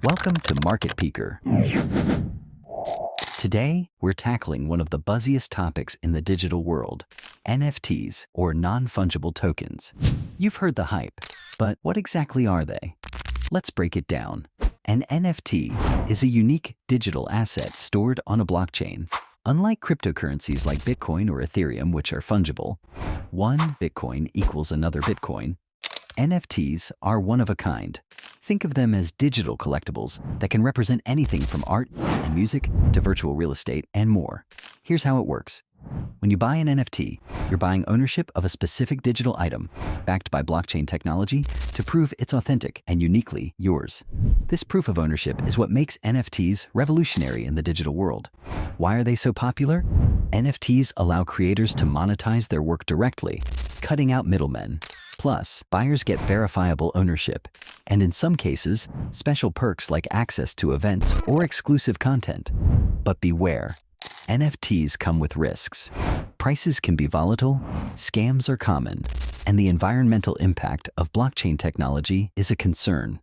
Welcome to Market Peeker. Today, we're tackling one of the buzziest topics in the digital world, NFTs, or non-fungible tokens. You've heard the hype, but what exactly are they? Let's break it down. An NFT is a unique digital asset stored on a blockchain. Unlike cryptocurrencies like Bitcoin or Ethereum, which are fungible, one Bitcoin equals another Bitcoin, NFTs are one of a kind. Think of them as digital collectibles that can represent anything from art and music to virtual real estate and more. Here's how it works. When you buy an NFT, you're buying ownership of a specific digital item backed by blockchain technology to prove it's authentic and uniquely yours. This proof of ownership is what makes NFTs revolutionary in the digital world. Why are they so popular? NFTs allow creators to monetize their work directly, cutting out middlemen. Plus, buyers get verifiable ownership, and in some cases, special perks like access to events or exclusive content. But beware, NFTs come with risks. Prices can be volatile, scams are common, and the environmental impact of blockchain technology is a concern.